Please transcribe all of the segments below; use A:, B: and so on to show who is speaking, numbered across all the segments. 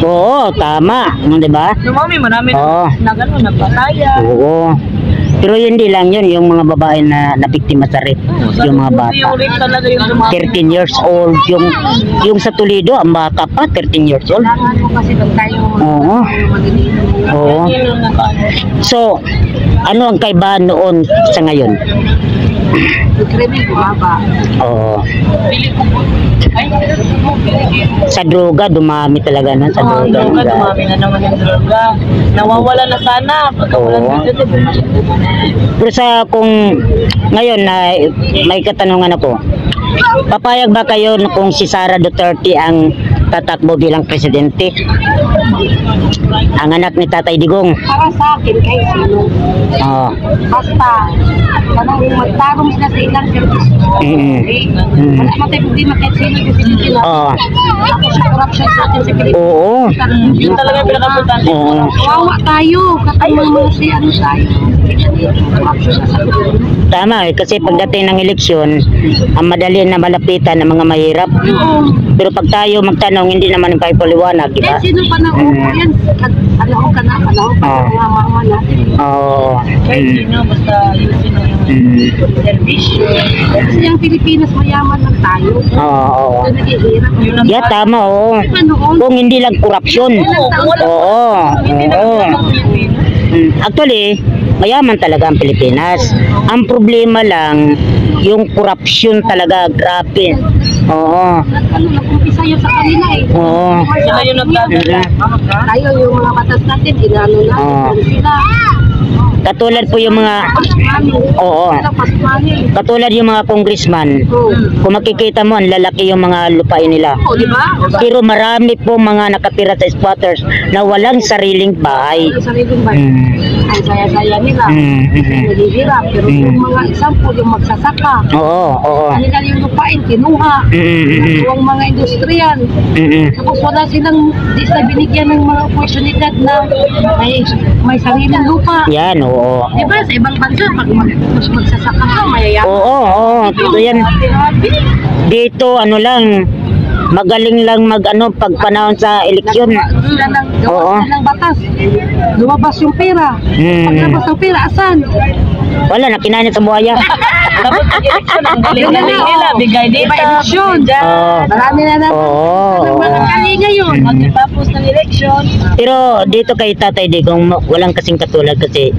A: Oo, tama. Di ba?
B: Mami, marami
A: Oo.
B: na gano'n, nagpataya.
A: Oo. Pero hindi lang yun, yung mga babae na nabiktima sa rape, yung mga bata.
B: Yung rape talaga yung
A: 13 years old, yung sa Toledo, ang bata pa, 13 years old.
B: kailangan mo kasi doon tayo
A: Oo. Oo. So, ano ang kaibahan noon sa ngayon?
B: Yung krimen bumaba.
A: Oo. Sa droga, dumami talaga na sa droga.
B: Dumami na naman yung droga. Nawawala na sana. Pagkawalan dito,
A: Pero sa kung ngayon na may katanungan ako, papayag ba kayo kung si Sara Duterte ang tatakbo bilang presidente? Ang anak ni Tatay Digong.
B: para sa akin, kahit sino.
A: Oo.
B: Basta, parang magtarong sila sa ilang service. Okay? Wala naman tayo problema kahit sino yung Pilipino.
A: Oo.
B: Tapos yung corruption sa atin sa Pilipino.
A: Oo.
B: Yun talaga yung pinaka-importante.
A: Oo.
B: Kawawa tayo. Katulong mo si ano tayo. Corruption na sa Pilipino.
A: Tama kasi pagdating ng eleksyon, ang madali na malapitan ng mga mahirap. Pero pag tayo magtanong, hindi naman kayo paliwanag, di ba?
B: Kahit sino pa na yan. Panahon ka na mga mama natin.
A: Oo.
B: Kahit sino, basta yun sino yung servisyo. Kasi yung Pilipinas, mayaman lang tayo.
A: Oo.
B: Ito naghihirap.
A: Yeah, tama, oo. Kung hindi lang korupsyon. Oo. Oo. Actually, mayaman talaga ang Pilipinas. Ang problema lang, yung korupsyon talaga, grabe. Oo.
B: Ano, nag-umpisa yun sa kanila eh.
A: Oo.
B: Sila yung tayo yung mga batas natin, ginano natin sila.
A: Katulad po yung mga, oo. Katulad yung mga congressman. Kung makikita mo, ang lalaki yung mga lupain nila.
B: Oo, di ba?
A: Pero marami po mga nakatira sa squatters na walang sariling bahay.
B: Sariling bahay. Ang saya-saya nila. Naghihirap. Pero yung mga example, yung magsasaka.
A: Oo, oo.
B: Kanila yung lupain, kinuha. Yung mga industriyan. Tapos wala silang, di sila binigyan ng mga oportunidad na may sariling lupa.
A: Yan, oo.
B: Di ba sa ibang bansa, pag magsasaka ka, mayayaman.
A: Oo, oo. Ito yan. Dito, ano lang, magaling lang pag panahon sa eleksyon.
B: Sila ng gawa ng batas. Lumabas yung pera. Paglabas ng pera, asan?
A: Wala na, kinain sa buhaya.
B: Tapos eleksyon, ang galing nila, bigay dito. Eleksyon. Marami na naman.
A: Oo.
B: Kali ngayon. Pagkatapos ng eleksyon.
A: Pero dito kay Tatay Digong, walang kasing katulad kasi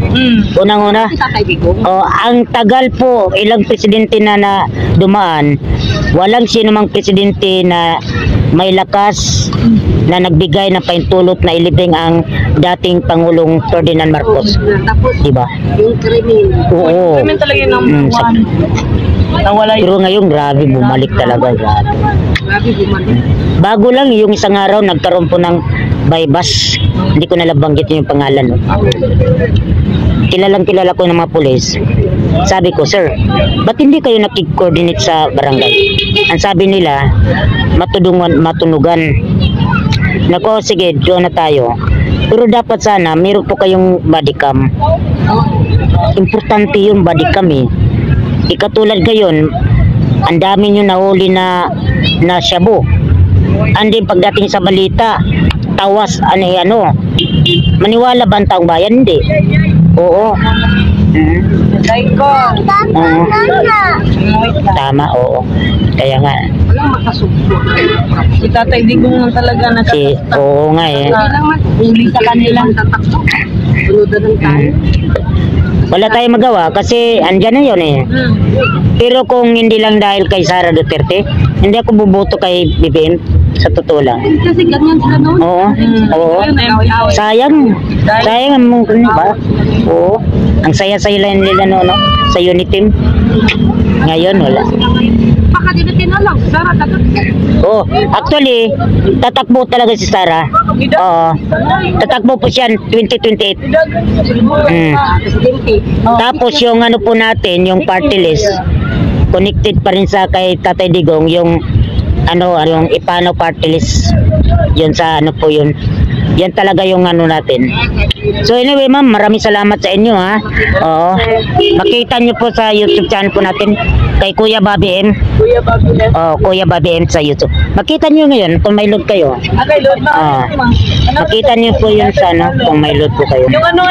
A: unang-una,
B: Tatay Digong.
A: ang tagal po, ilang presidente na dumaan, walang sinumang presidente na may lakas na nagbigay ng paintulot na ilibing ang dating Pangulong Ferdinand Marcos.
B: Tapos,
A: diba?
B: yung krimen.
A: Oo.
B: Krimen talaga yung number one. Nawala
A: Pero ngayon, grabe, bumalik talaga.
B: Grabe bumalik.
A: Bago lang, yung isang araw, nagkaroon po ng bypass. Hindi ko nabanggit yung pangalan. No? Kilala ko ng mga pulis. Sabi ko, sir, ba't hindi kayo nakik-coordinate sa barangay? Ang sabi nila, matunugan. Nako, sige, doon na tayo. Pero dapat sana, meron po kayong bodycam. Importante yung bodycam eh. Ikatulad gayon, ang dami nyo nahuli na shabu. Andi pagdating sa balita, tawas, maniwala ba ang taong bayan? Hindi. Oo. Tama, oo. Kaya nga.
B: Walang makasubok. Si Tatay Digong lang talaga
A: oo nga eh.
B: Huli sa kanilang tatakbo. Sunudan ng tayo.
A: Wala tayong magawa kasi andyan na yun eh. Pero kung hindi lang dahil kay Sara Duterte, hindi ako buboto kay BBM. Sa totoo lang.
B: Kasi ganyan sila noon.
A: Oo. Oo. Sayang. Sayang ang mga ba? Oo. Ang saya-saya lang nila no, sa unit team. Ngayon wala.
B: Baka dito na lang. Sara tatakbo.
A: Oo. Actually, tatakbo talaga si Sara. Oo. Tatakbo po siya 2028. Tapos yung po natin, yung party list, connected pa rin sa kay Tatay Digong, yung yung ipano party list. Yun sa po yun. yan talaga yung ano natin. So anyway ma'am, maraming salamat sa inyo ha. Oo. Makita nyo po sa YouTube channel po natin kay Kuya Bobby M.
C: Kuya Bago na.
A: Oh, Kuya Bobby M sa YouTube. Makita nyo ngayon kung may load kayo.
C: Okay, Lord,
A: Ah. Makita nyo po yun sa ano, kung may load po kayo.
C: Yung ano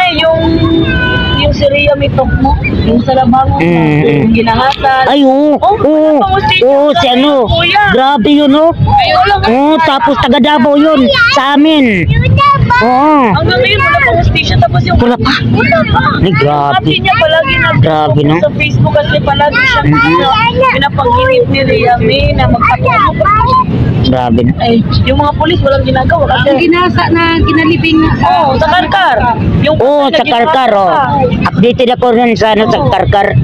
C: yung Syria mitok mo, yung sa labangon mo, yung ginahasal.
A: Ay, oo. Oo. Oo, si ano. Grabe yun, oh. Oo, tapos taga Davao yun. Sa amin. Oo.
C: Hanggang ngayon, wala pang hostisya, tapos yung...
A: Wala pa.
C: Wala pa.
A: Ay, grabe.
C: Sabi niya palagi
A: Grabe, no?
C: sa Facebook kasi palagi siya pinapag-init ni Riami na magpatulog.
A: Grabe na.
C: Ay, yung mga polis walang ginagawa
B: Ang
C: kasi...
B: ginasa na ginalibing
C: Oo, sa Karkar. Yung
A: Oo, sa Karkar, oh. Updated ako rin sa ano, sa Karkar.